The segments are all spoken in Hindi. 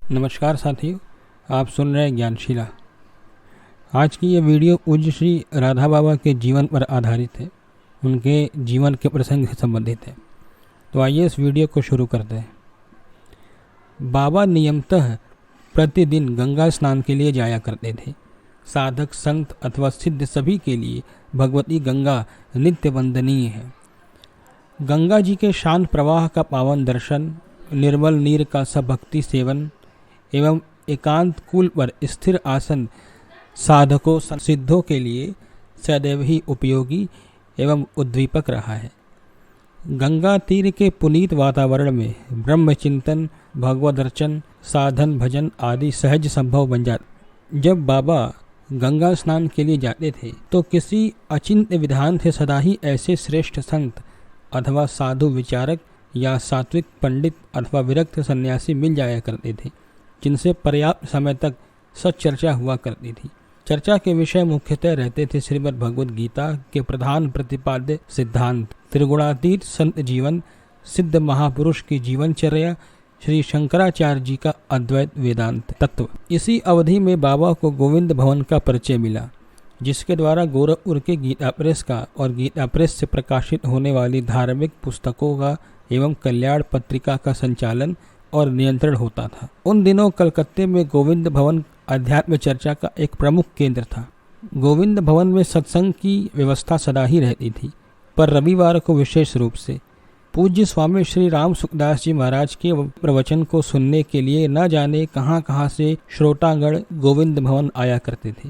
नमस्कार साथियों, आप सुन रहे हैं ज्ञानशिला। आज की ये वीडियो पूज्य श्री राधा बाबा के जीवन पर आधारित है, उनके जीवन के प्रसंग से संबंधित है। तो आइए इस वीडियो को शुरू करते हैं। बाबा नियमतः प्रतिदिन गंगा स्नान के लिए जाया करते थे। साधक, संत अथवा सिद्ध सभी के लिए भगवती गंगा नित्य वंदनीय है। गंगा जी के शांत प्रवाह का पावन दर्शन, निर्मल नीर का सभक्ति सेवन एवं एकांत कूल पर स्थिर आसन साधकों सिद्धों के लिए सदैव ही उपयोगी एवं उद्दीपक रहा है। गंगा तीर के पुनीत वातावरण में ब्रह्म चिंतन, भगवद अर्चन, साधन भजन आदि सहज संभव बन जाते। जब बाबा गंगा स्नान के लिए जाते थे तो किसी अचिंत्य विधान से सदा ही ऐसे श्रेष्ठ संत अथवा साधु विचारक या सात्विक पंडित अथवा विरक्त सन्यासी मिल जाया करते थे, जिनसे पर्याप्त समय तक सच्चर्चा हुआ करती थी। चर्चा के विषय मुख्यतः रहते थे श्रीमद् भगवद गीता के प्रधान प्रतिपाद्य सिद्धांत, त्रिगुणातीत संत जीवन, सिद्ध महापुरुष की जीवनचर्या, श्री शंकराचार्य जी का अद्वैत वेदांत तत्व। इसी अवधि में बाबा को गोविंद भवन का परिचय मिला, जिसके द्वारा गोरखपुर के गीता प्रेस का और गीता प्रेस से प्रकाशित होने वाली धार्मिक पुस्तकों का एवं कल्याण पत्रिका का संचालन और नियंत्रण होता था। उन दिनों कलकत्ते में गोविंद भवन अध्यात्म चर्चा का एक प्रमुख केंद्र था। गोविंद भवन में सत्संग की व्यवस्था सदा ही रहती थी, पर रविवार को विशेष रूप से पूज्य स्वामी श्री राम सुखदास जी महाराज के प्रवचन को सुनने के लिए न जाने कहां से श्रोतागण गोविंद भवन आया करते थे।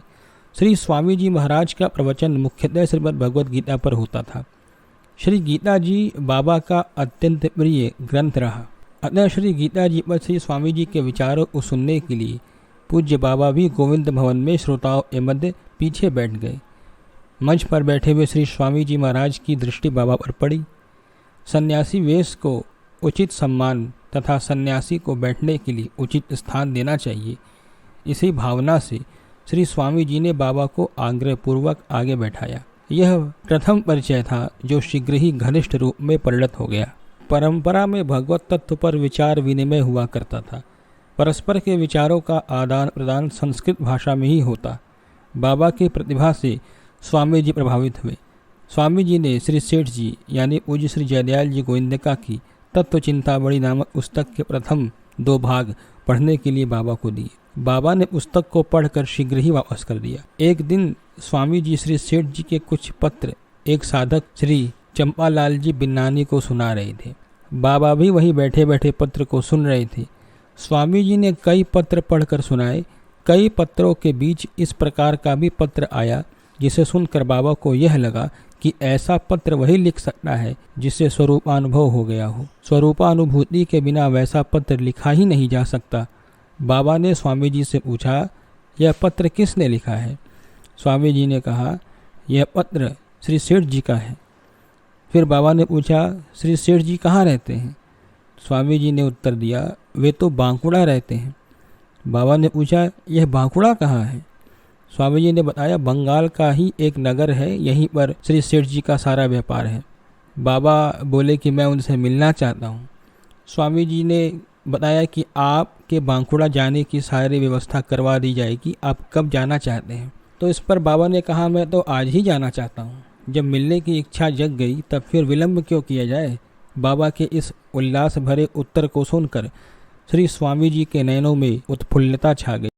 श्री स्वामी जी महाराज का प्रवचन मुख्यतः श्रीमद् भगवद गीता पर होता था। श्री गीता जी बाबा का अत्यंत प्रिय ग्रंथ रहा। अतः श्री गीता जी पर श्री स्वामी जी के विचारों को सुनने के लिए पूज्य बाबा भी गोविंद भवन में श्रोताओं के मध्य पीछे बैठ गए। मंच पर बैठे हुए श्री स्वामी जी महाराज की दृष्टि बाबा पर पड़ी। सन्यासी वेश को उचित सम्मान तथा सन्यासी को बैठने के लिए उचित स्थान देना चाहिए, इसी भावना से श्री स्वामी जी ने बाबा को आग्रहपूर्वक आगे बैठाया। यह प्रथम परिचय था जो शीघ्र ही घनिष्ठ रूप में परिणत हो गया। परंपरा में भगवत तत्व पर विचार विनिमय हुआ करता था। परस्पर के विचारों का आदान प्रदान संस्कृत भाषा में ही होता। बाबा की प्रतिभा से स्वामी जी प्रभावित हुए। स्वामी जी ने श्री सेठ जी यानी पूज्य श्री जयदयाल जी गोविंदका की तत्व चिंतामणि नामक पुस्तक के प्रथम 2 भाग पढ़ने के लिए बाबा को दिए। बाबा ने पुस्तक को पढ़कर शीघ्र ही वापस कर दिया। एक दिन स्वामी जी श्री सेठ जी के कुछ पत्र एक साधक श्री चंपालाल जी बिन्नानी को सुना रहे थे। बाबा भी वहीं बैठे बैठे पत्र को सुन रहे थे। स्वामी जी ने कई पत्र पढ़कर सुनाए। कई पत्रों के बीच इस प्रकार का भी पत्र आया जिसे सुनकर बाबा को यह लगा कि ऐसा पत्र वही लिख सकता है जिससे स्वरूपानुभव हो गया हो। स्वरूपानुभूति के बिना वैसा पत्र लिखा ही नहीं जा सकता। बाबा ने स्वामी जी से पूछा, यह पत्र किसने लिखा है? स्वामी जी ने कहा, यह पत्र श्री सेठ जी का है। फिर बाबा ने पूछा, श्री सेठ जी कहाँ रहते हैं? स्वामी जी ने उत्तर दिया, वे तो बांकुड़ा रहते हैं। बाबा ने पूछा, यह बांकुड़ा कहाँ है? स्वामी जी ने बताया, बंगाल का ही एक नगर है, यहीं पर श्री सेठ जी का सारा व्यापार है। बाबा बोले कि मैं उनसे मिलना चाहता हूँ। स्वामी जी ने बताया कि आपके बांकुड़ा जाने की सारी व्यवस्था करवा दी जाएगी, आप कब जाना चाहते हैं? तो इस पर बाबा ने कहा, मैं तो आज ही जाना चाहता हूँ। जब मिलने की इच्छा जग गई तब फिर विलंब क्यों किया जाए? बाबा के इस उल्लास भरे उत्तर को सुनकर श्री स्वामी जी के नयनों में उत्फुल्लता छा गई।